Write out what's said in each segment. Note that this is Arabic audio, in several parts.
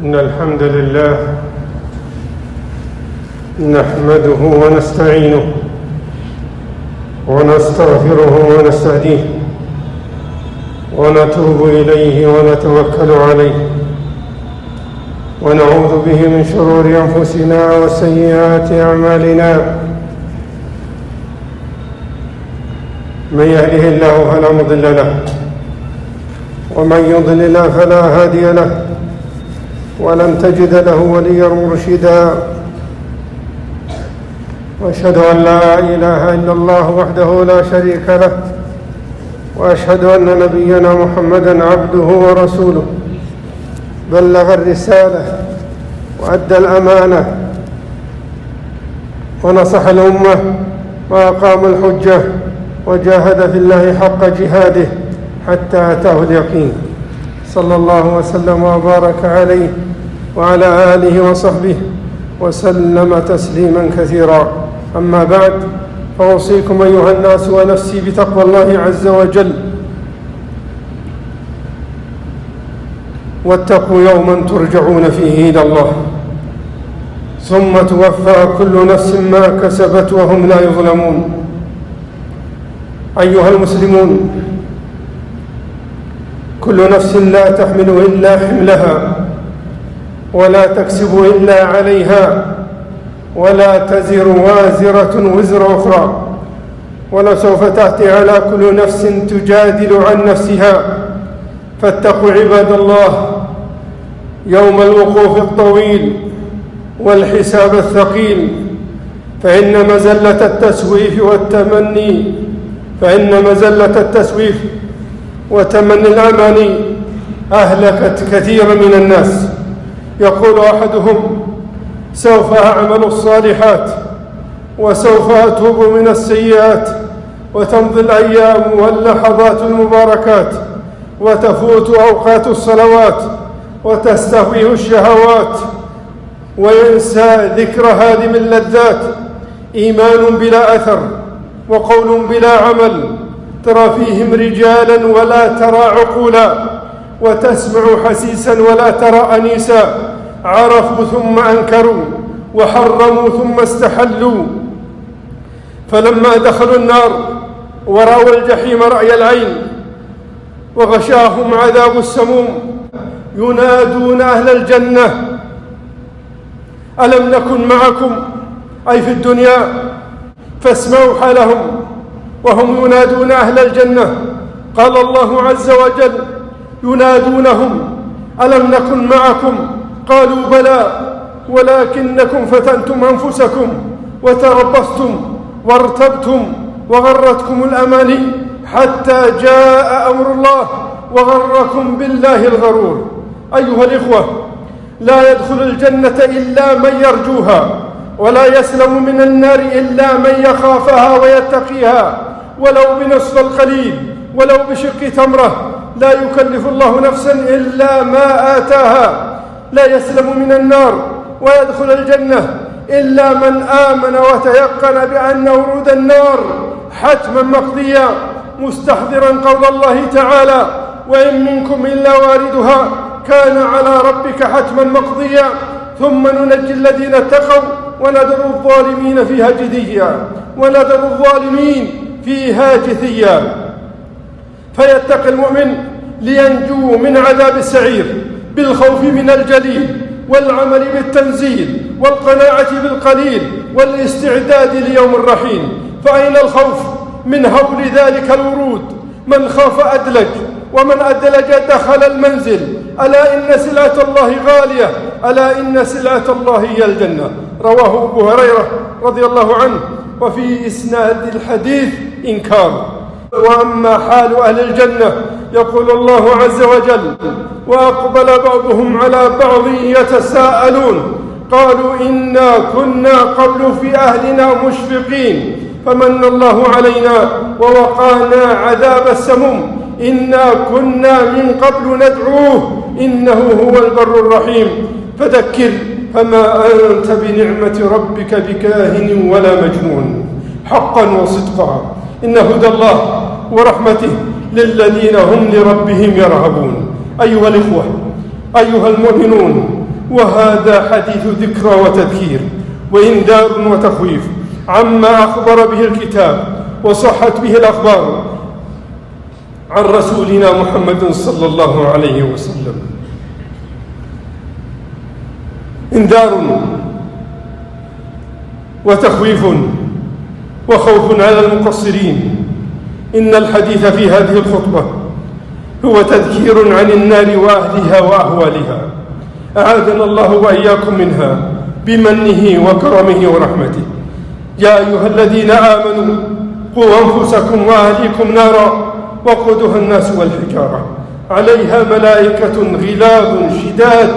إن الحمد لله نحمده ونستعينه ونستغفره ونستهديه ونتوب إليه ونتوكل عليه ونعوذ به من شرور أنفسنا وسيئات أعمالنا. من يهده الله فلا مضل له ومن يضلل فلا هادي له ولن تجد له وليا مرشدا. وأشهد أن لا إله إلا الله وحده لا شريك له وأشهد أن نبينا محمدًا عبده ورسوله بلغ الرسالة وأدى الأمانة ونصح الأمة وأقام الحجة وجاهد في الله حق جهاده حتى أتاه اليقين، صلى الله وسلم وبارك عليه وعلى آله وصحبه وسلم تسليما كثيرا. أما بعد، فأوصيكم أيها الناس ونفسي بتقوى الله عز وجل، واتقوا يوما ترجعون فيه إلى الله ثم توفى كل نفس ما كسبت وهم لا يظلمون. أيها المسلمون، كل نفس لا تحمل إلا حملها ولا تكسب إلا عليها ولا تزر وازرة وزر أخرى، ولسوف تأتي على كل نفس تجادل عن نفسها. فاتقوا عباد الله يوم الوقوف الطويل والحساب الثقيل، فإن مزلة التسويف وتمني الأماني أهلكت كثيرا من الناس. يقول أحدهم: سوف أعمل الصالحات وسوف أتوب من السيئات، وتمضي الأيام واللحظات المباركات وتفوت أوقات الصلوات وتستهويه الشهوات وينسى ذكر هادم اللذات. إيمان بلا أثر وقول بلا عمل، ترى فيهم رجالا ولا ترى عقولا، وتسمع حسيسا ولا ترى أنيسا، عرفوا ثم أنكروا وحرموا ثم استحلوا. فلما دخلوا النار ورأوا الجحيم رأي العين وغشاهم عذاب السموم، ينادون أهل الجنة: ألم نكن معكم أي في الدنيا؟ فاسمعوا حالهم وهم ينادون أهل الجنة. قال الله عز وجل ينادونهم: ألم نكن معكم؟ قالوا: بلى، ولكنكم فتنتم أنفسكم وتربصتم وارتبتم وغرتكم الأماني حتى جاء أمر الله وغركم بالله الغرور. أيها الإخوة، لا يدخل الجنة إلا من يرجوها، ولا يسلم من النار إلا من يخافها ويتقيها، ولو بنصف القليل ولو بشق تمرة. لا يكلف الله نفسا إلا ما آتاها. لا يسلم من النار ويدخل الجنة إلا من آمن وتيقن بأن ورود النار حتما مقضيا، مستحضرا قول الله تعالى: وإن منكم إلا واردها كان على ربك حتما مقضيا، ثم ننجي الذين اتقوا ونذر الظالمين فيها جثيا. فيتقي المؤمن لينجو من عذاب السعير بالخوف من الجليل والعمل بالتنزيل والقناعة بالقليل والاستعداد ليوم الرحيل. فأين الخوف من هول ذلك الورود؟ من خاف أدلج، ومن أدلج دخل المنزل. ألا إن سلعة الله غالية، ألا إن سلعة الله هي الجنة. رواه أبو هريرة رضي الله عنه. وفي إسناد الحديث إنكار. وأما حال أهل الجنة، يقول الله عز وجل: وأقبل بعضهم على بعض يتساءلون قالوا إنا كنا قبل في أهلنا مشفقين فمن الله علينا ووقانا عذاب السموم إنا كنا من قبل ندعوه إنه هو البر الرحيم. فذكر فما أنت بنعمة ربك بكاهن ولا مجنون. حقا وصدقا إن هدى الله ورحمته للذين هم لربهم يرهبون. أيها الإخوة، أيها المؤمنون، وهذا حديث ذكرى وتذكير وإنذار وتخويف عما أخبر به الكتاب وصحت به الأخبار عن رسولنا محمد صلى الله عليه وسلم. إنذار وتخويف وخوف على المقصرين. إن الحديث في هذه الخطبة هو تذكير عن النار وأهلها وأهوالها، أعاذنا الله وإياكم منها بمنه وكرمه ورحمته. يا أيها الذين آمنوا قوا أنفسكم وأهليكم نارا وقودها الناس والحجارة عليها ملائكة غلاظ شداد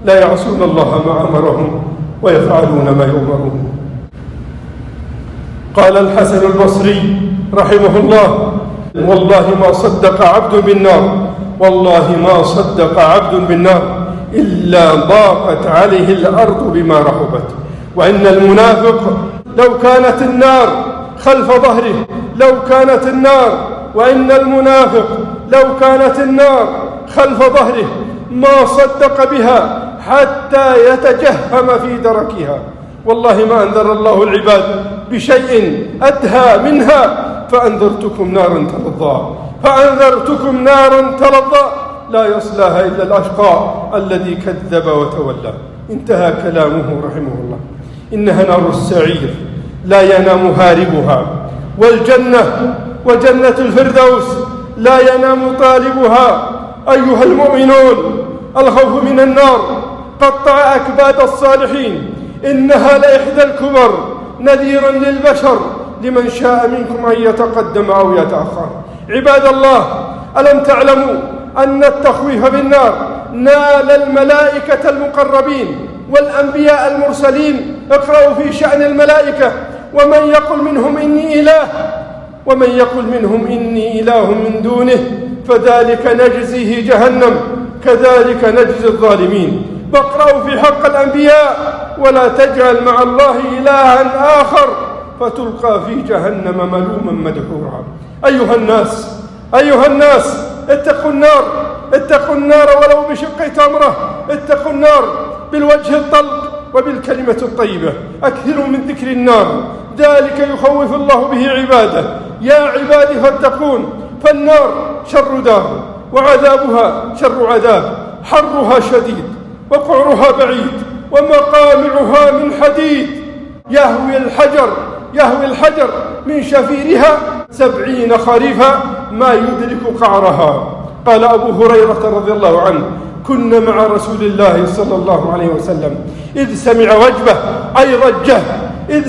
لا يعصون الله ما أمرهم ويفعلون ما يؤمرون. قال الحسن البصري رحمه الله: والله ما صدق عبد بالنار، والله ما صدق عبد بالنار إلا ضاقت عليه الأرض بما رحبت. وإن المنافق لو كانت النار خلف ظهره، وإن المنافق لو كانت النار خلف ظهره ما صدق بها حتى يتجهم في دركها. والله ما أنذر الله العباد بشيء أدهى منها فأنذرتكم نارا تلظى لا يصلاها إلا الأشقى الذي كذب وتولى. انتهى كلامه رحمه الله. إنها نار السعير لا ينام هاربها، وجنة الفردوس لا ينام طالبها. أيها المؤمنون، الخوف من النار قطع أكباد الصالحين، إنها لإحدى الكبر نذير للبشر لمن شاء منكم أن يتقدم أو يتأخر. عباد الله، ألم تعلموا أن التخويف بالنار نال الملائكة المقربين والأنبياء المرسلين؟ اقرأوا في شأن الملائكة: ومن يقل منهم إني إله من دونه فذلك نجزيه جهنم كذلك نجزي الظالمين. واقرأوا في حق الأنبياء: ولا تجعل مع الله إلها آخر فتلقى في جهنم ملوما مدحورا. أيها الناس، اتقوا النار ولو بشق تمرة. اتقوا النار بالوجه الطلق وبالكلمة الطيبة. أكثروا من ذكر النار، ذلك يخوف الله به عباده. يا عبادي فاتقون، فالنار شر دار وعذابها شر عذاب، حرها شديد وقعرها بعيد ومقامعها من حديد، يهوي الحجر من شفيرها 70 خريفا ما يدرك قعرها. قال أبو هريرة رضي الله عنه: كنا مع رسول الله صلى الله عليه وسلم إذ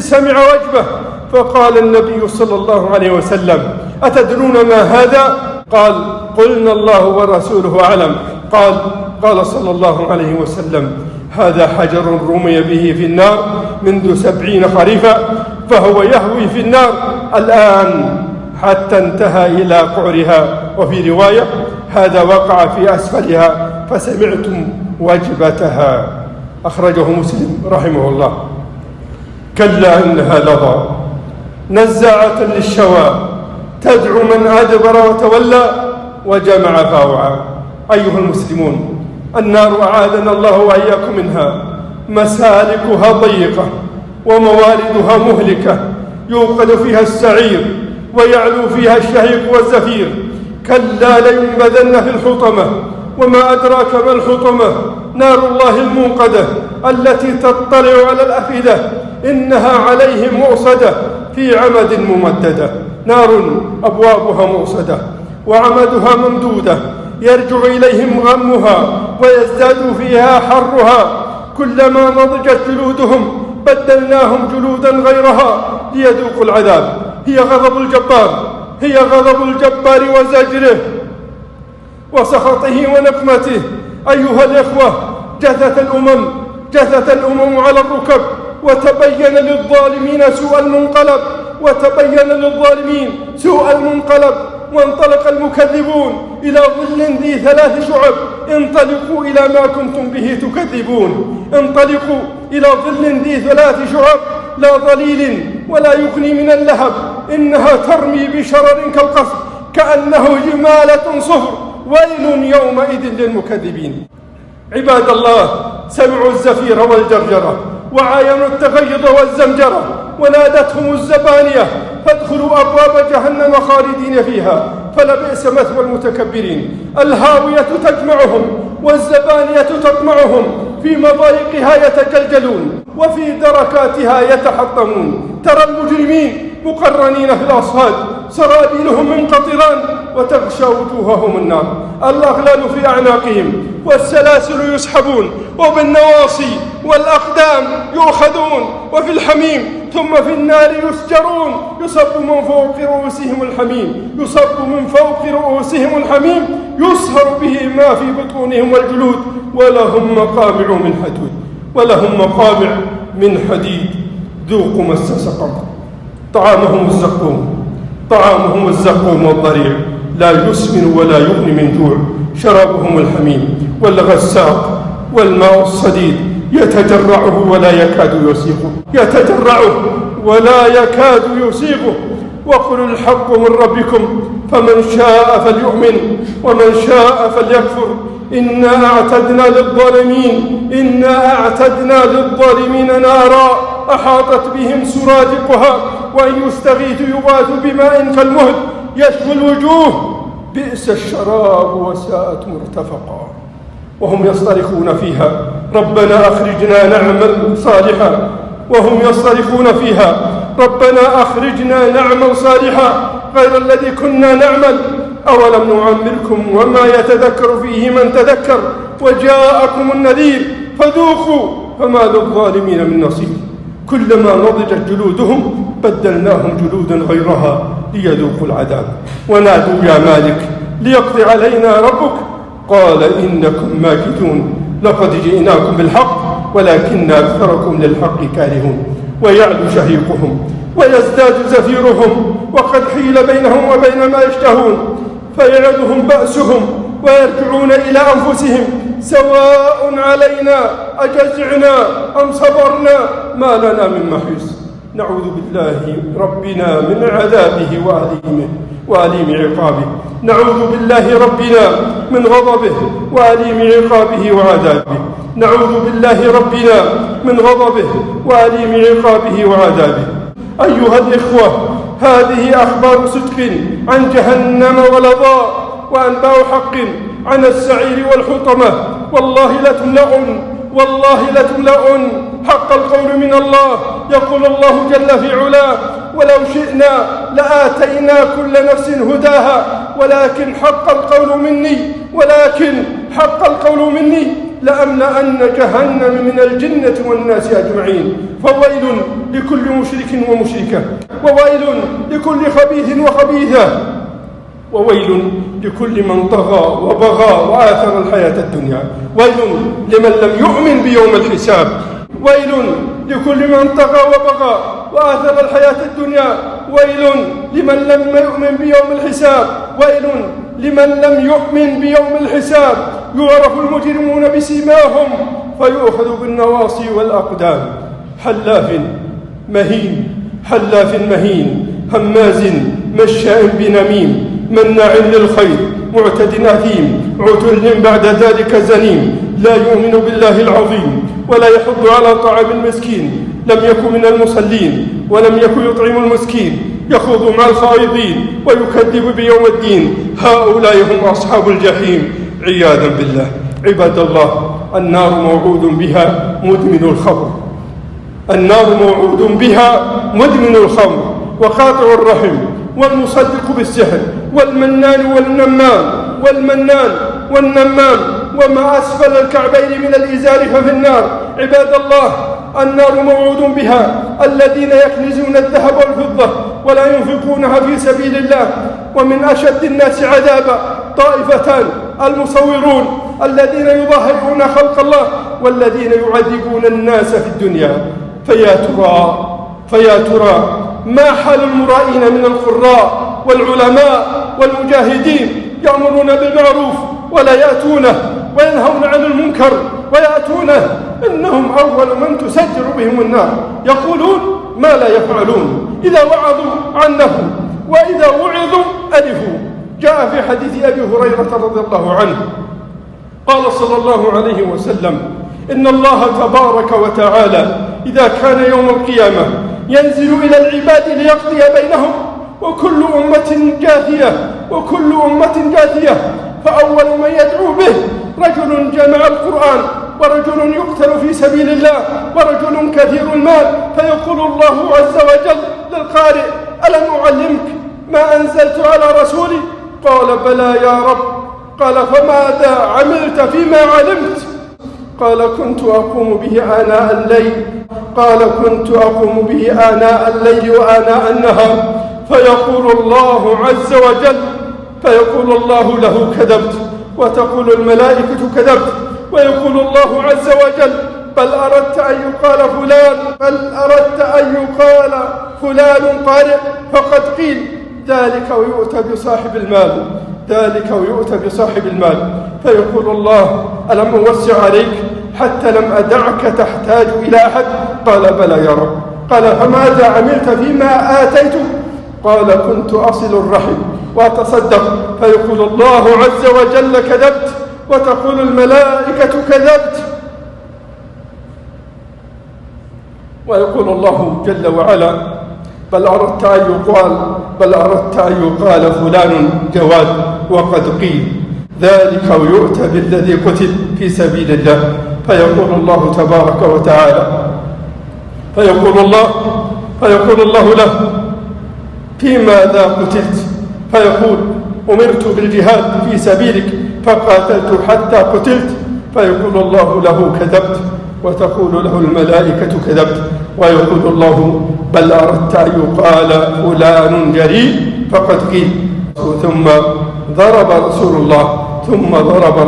سمع وجبه فقال النبي صلى الله عليه وسلم: أتدرون ما هذا؟ قال: قلنا الله ورسوله أعلم. قال صلى الله عليه وسلم: هذا حجر رمي به في النار منذ 70 خريفا فهو يهوي في النار الآن حتى انتهى إلى قعرها. وفي رواية: هذا وقع في أسفلها فسمعتم وجبتها. أخرجه مسلم رحمه الله. كلا إنها لظى نزاعة للشوى تدعو من أدبر وتولى وجمع فأوعى. أيها المسلمون، النار أعاذنا الله وإياكم منها مسالكها ضيقة ومواردها مهلكة، يوقد فيها السعير ويعلو فيها الشهيق والزفير. كلا لينبذن في الحطمة. وما أدراك ما الحطمة؟ نار الله الموقدة التي تطلع على الأفئدة، إنها عليهم مؤصدة في عمد ممددة. نار أبوابها مؤصدة وعمدها ممدودة، يرجع إليهم غمها ويزداد فيها حرها. كلما نضجت جلودهم بدلناهم جلودا غيرها ليذوقوا العذاب. هي غضب الجبار وزجره وسخطه ونقمته. أيها الإخوة، جثت الأمم على الركب وتبين للظالمين سوء المنقلب. وانطلق المكذبون إلى ظل ذي 3 شعب. انطلقوا إلى ما كنتم به تكذبون. انطلقوا إلى ظل ذي 3 شعب لا ظليل ولا يغني من اللهب، إنها ترمي بشرر كالقصر كأنه جمالة صفر. ويل يومئذ للمكذبين. عباد الله، سمعوا الزفير والجرجرة وعاينوا التغيظ والزمجرة، ونادتهم الزبانية فادخلوا أبواب جهنم خالدين فيها فلبئس مثوى المتكبرين. الهاوية تجمعهم والزبانية تطمعهم، في مضايقها يتجلجلون وفي دركاتها يتحطمون. ترى المجرمين مقرنين في الأصفاد سرابيلهم من قطران وتغشى وجوههم النار، الأغلال في أعناقهم والسلاسل يسحبون، وبالنواصي والأقدام يؤخذون، وفي الحميم ثم في النار يسجرون. يصب من فوق رؤوسهم الحميم، يصب من فوق رؤوسهم الحميم يصهر به ما في بطونهم والجلود، ولهم مقامع من حديد، ولهم مقامع من حديد. ذوقوا مس سقر. طعامهم الزقوم والضريع، لا يسمن ولا يغني من جوع. شرابهم الحميم والغساق والماء الصديد، يتجرعه ولا يكاد يسيغه. وقل الحق من ربكم فمن شاء فليؤمن ومن شاء فليكفر. إنا أعتدنا للظالمين نارا أحاطت بهم سرادقها، وإن يستغيثوا يغاثوا بماء كالمهل يشوي الوجوه، بئس الشراب وساءت مرتفقا. وهم يصطرخون فيها ربنا أخرجنا نعمل صالحا، وهم يصطرخون فيها ربنا أخرجنا نعمل صالحا غير الذي كنا نعمل، أولم نعمركم وما يتذكر فيه من تذكر وجاءكم النذير فذوقوا فما للظالمين من نصير. كلما نضجت جلودهم بدلناهم جلودا غيرها ليذوقوا العذاب. ونادوا يا مالك ليقضي علينا ربك قال إنكم ماكثون. لقد جئناكم بالحق ولكن أكثركم للحق كارهون. ويعلو شهيقهم ويزداد زفيرهم، وقد حيل بينهم وبين ما يشتهون، فيعدهم بأسهم ويرجعون إلى أنفسهم سواء علينا أجزعنا أم صبرنا ما لنا من محيص. نعوذ بالله ربنا من عذابه وأليم عقابه. نعوذ بالله ربنا من غضبه وأليم عقابه وعذابه. نعوذ بالله ربنا من غضبه وأليم عقابه وعذابه. أيها الإخوة، هذه أخبار صدق عن جهنم ولظى، وأنباء حق عن السعير والحطمة. والله لتملؤن حق القول من الله. يقول الله جل في علاه ولو شئنا لآتينا كل نفس هداها ولكن حق القول مني لأملأن جهنم من الجنة والناس أجمعين. فويل لكل مشرك ومشركة، وويل لكل خبيث وخبيثة، وويل لكل من طغى وبغى وآثر الحياة الدنيا. ويل لمن لم يؤمن بيوم الحساب. ويل لكل من طغى وبغى وآثر الحياة الدنيا. ويل لمن لم يؤمن بيوم الحساب. ويل لمن لم يؤمن بيوم الحساب. يعرف المجرمون بسيماهم فيؤخذ بالنواصي والأقدام. حلاف مهين هماز مشاء بنميم مناع للخير معتد أثيم عتل بعد ذلك زنيم. لا يؤمن بالله العظيم ولا يحض على طعام المسكين. لم يكن من المصلين ولم يكن يطعم المسكين. يخوض مع الخائضين ويكذب بيوم الدين. هؤلاء هم أصحاب الجحيم عياذا بالله. عباد الله، النار موعود بها مدمن الخمر وقاطع الرحم والمصدق بالسحر والمنان والنمام وما أسفل الكعبين من الإزار ففي النار. عباد الله، النار موعود بها الذين يكنزون الذهب والفضة ولا ينفقونها في سبيل الله. ومن أشد الناس عذابا طائفتان: المصورون الذين يظاهرون خلق الله، والذين يعذبون الناس في الدنيا. فيا ترى ما حال المرائين من القراء والعلماء والمجاهدين يأمرون بالمعروف ولا يأتونه، وينهون عن المنكر ويأتونه. إنهم أول من تسجر بهم النار. يقولون ما لا يفعلون، إذا وعظوا عنه وإذا وعظوا ألفوا. جاء في حديث أبي هريرة رضي الله عنه قال صلى الله عليه وسلم: إن الله تبارك وتعالى إذا كان يوم القيامة ينزل إلى العباد ليقضي بينهم وكل أمة جاثية، فأول من يدعو به رجل جمع القرآن، ورجل يقتل في سبيل الله، ورجل كثير المال، فيقول الله عز وجل للقارئ: ألم أعلمك ما أنزلت على رسولي؟ قال: بلى يا رب. قال: فماذا عملت فيما علمت؟ قال: كنت أقوم به آناء الليل وآناء النهار. فيقول الله عز وجل، فيقول الله له: كذبت. وتقول الملائكة: كذبت. ويقول الله عز وجل: بل أردت أن يقال فلان قارئ فقد قيل. ذلك ويؤتى بصاحب المال فيقول الله: ألم أوسع عليك حتى لم أدعك تحتاج إلى أحد؟ قال: بلى يا رب. قال: فماذا عملت فيما آتيتك؟ قال: كنت أصل الرحم وأتصدق. فيقول الله عز وجل: كذبت. وتقول الملائكة: كذبت. ويقول الله جل وعلا: بل أردت أن يقال فلان جواد وقد قيل. ذلك ويؤتى بالذي قتل في سبيل الله. فيقول الله تبارك وتعالى، فيقول الله له: في ماذا قتلت؟ فيقول: أمرت بالجهاد في سبيلك فقاتلت حتى قتلت. فيقول الله له: كذبت. وتقول له الملائكة: كذبت. ويقول الله: بل أردت أن يقال فلان جريء فقد قيل. ثم ضرب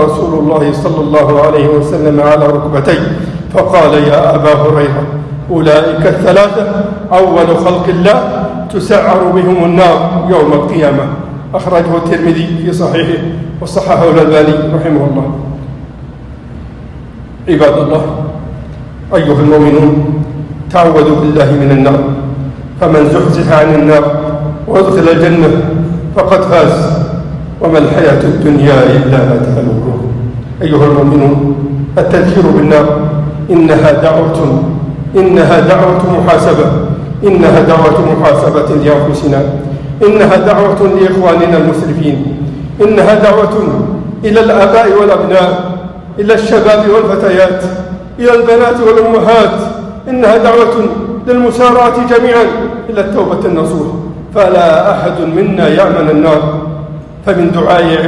رسول الله صلى الله عليه وسلم على ركبتيه فقال: يا أبا هريرة، أولئك الثلاثة أول خلق الله تسعر بهم النار يوم القيامة. أخرجه الترمذي في صحيحه وصححه الألباني رحمه الله. عباد الله، أيها المؤمنون، تعوذوا بالله من النار، فمن زحزح عن النار وادخل الجنة فقد فاز، وما الحياة الدنيا إلا متاع الغرور. أيها المؤمنون، التذكير بالنار إنها دعوة محاسبة لأنفسنا، إنها دعوة لإخواننا المسرفين، إنها دعوة إلى الآباء والأبناء، إلى الشباب والفتيات، إلى البنات والأمهات، إنها دعوة للمسارعة جميعا إلى التوبة النصوح، فلا أحد منا يأمن النار. فمن دعاء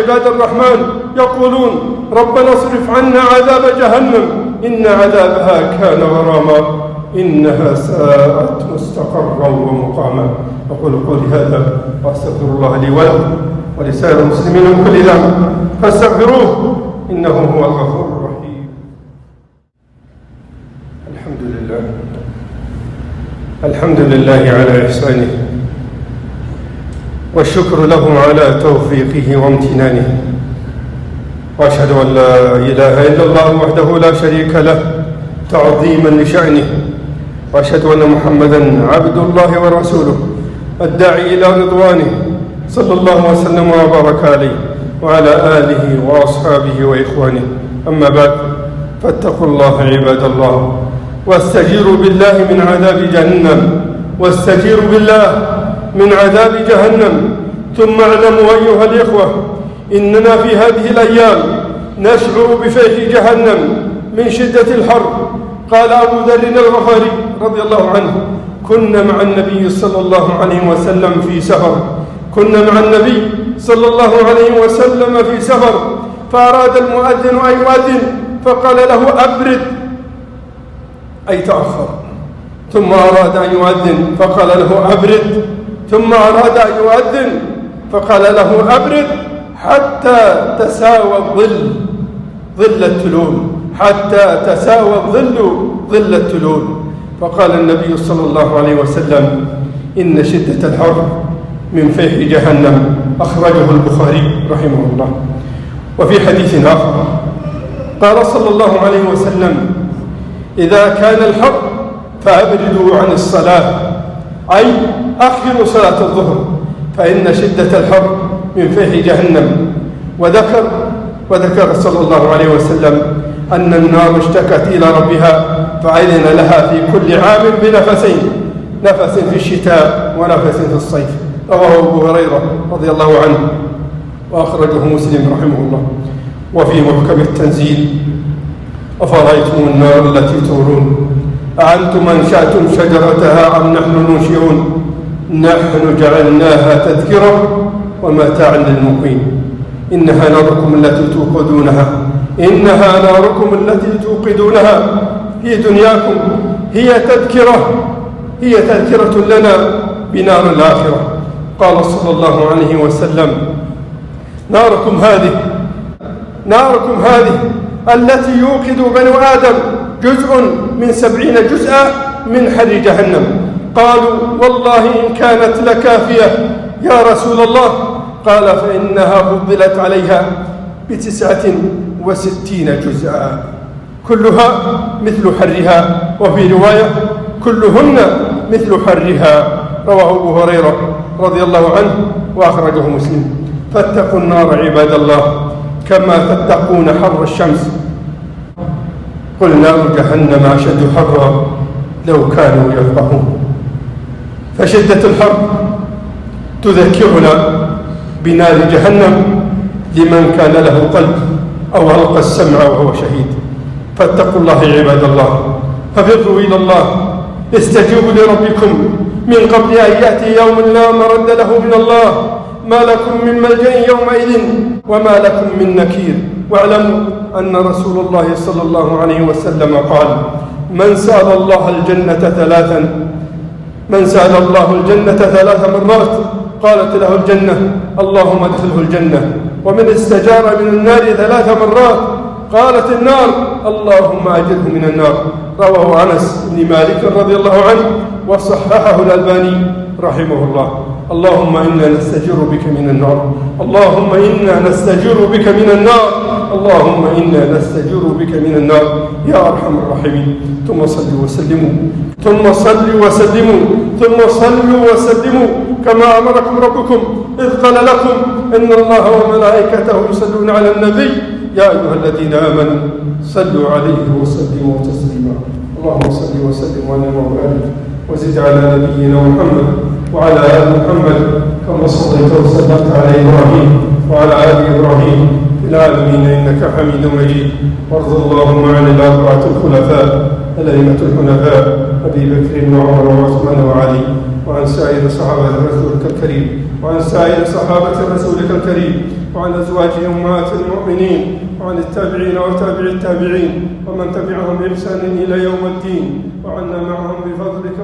عباد الرحمن يقولون: ربنا اصرف عنا عذاب جهنم إن عذابها كان غراما إنها ساءت مستقرا ومقاما. أقول قولي هذا وأستغفر الله لي ولكم ولسائر المسلمين من كل ذنب فاستغفروه إنه هو الغفور الرحيم. الحمد لله على إحسانه، والشكر له على توفيقه وامتنانه، وأشهد أن لا إله إلا الله وحده لا شريك له تعظيما لشأنه، وأشهد أن محمدا عبد الله ورسوله الداعي إلى رضوانه، صلى الله وسلم وبارك عليه وعلى آله وأصحابه وإخوانه. أما بعد، فاتقوا الله عباد الله، واستجيروا بالله من عذاب جهنم. ثم اعلموا أيها الإخوة، إننا في هذه الأيام نشعر بفيح جهنم من شدة الحر. قال أبو ذر الغفاري رضي الله عنه: كنا مع النبي صلى الله عليه وسلم في سفر، فأراد المؤذن أن يؤذن فقال له: أبرد، أي تأخر. ثم أراد أن يؤذن فقال له: أبرد. ثم أراد أن يؤذن فقال له: أبرد حتى تساوى ظل التلول. فقال النبي صلى الله عليه وسلم: إن شدة الحر من فيح جهنم. أخرجه البخاري رحمه الله. وفي حديث آخر قال صلى الله عليه وسلم: إذا كان الحر فأبردوا عن الصلاة، أي أخروا صلاة الظهر، فإن شدة الحر من فيح جهنم. وذكر صلى الله عليه وسلم أن النار اشتكت إلى ربها فأذن لها في كل عام بنفسين، نفس في الشتاء ونفس في الصيف. رواه أبو هريرة رضي الله عنه وأخرجه مسلم رحمه الله. وفي محكم التنزيل: أفرأيتم النار التي تورون أأنتم أنشأتم شجرتها أم نحن المنشئون نحن جعلناها تذكرة ومتاعا للمقيم إنها ناركم التي توقدونها في دنياكم هي تذكرة لنا بنار الآخرة. قال صلى الله عليه وسلم: ناركم هذه التي يوقد بنو آدم جزء من 70 جزءا من حر جهنم. قالوا: والله إن كانت لكافية يا رسول الله. قال: فإنها فضلت عليها ب69 جزءا كلها مثل حرها، وفي رواية: كلهن مثل حرها. رواه أبو هريرة رضي الله عنه وأخرجه مسلم. فاتقوا النار عباد الله كما تتقون حر الشمس. قل نار جهنم أشد حرا لو كانوا يفقهون. فشدة الحر تذكرنا بنار جهنم لمن كان له قلب أو ألقى السمع وهو شهيد. فاتقوا الله عباد الله، ففروا إلى الله، استجيبوا لربكم من قبل أن يأتي يوم لا مرد له من الله، ما لكم من ملجأ يومئذ وما لكم من نكير. واعلموا أن رسول الله صلى الله عليه وسلم قال: من سأل الله الجنة 3 مرات قالت له الجنة اللهم ادخله الجنة. ومن استجار من النار 3 مرات قالت النار اللهم أجره من النار. رواه أنس بن مالك رضي الله عنه وصححه الألباني رحمه الله. اللهم إنا نستجير بك من النار، اللهم إنا نستجير بك من النار، اللهم إنا نستجير بك من النار يا أرحم الراحمين. ثم صلوا وسلموا كما أمركم ربكم إذ قال لكم إن الله وملائكته يصلون على النبي يا أيها الذين آمنوا صلوا عليه وسلموا تسليما. اللهم صل وسلم وبارك وزد على نبينا محمد وعلى آل محمد كما صليت وسلمت على إبراهيم وعلى آل إبراهيم في العالمين إنك حميد مجيد. وارض اللهم عن الأربعة الخلفاء الأئمة الحنفاء أبي بكر وعمر وعثمان وعلي، وعن سائر صحابة رسولك الكريم وعن أزواج أمهات المؤمنين وعن التابعين وتابع التابعين ومن تبعهم بإحسان إلى يوم الدين، وعنا معهم بفضلك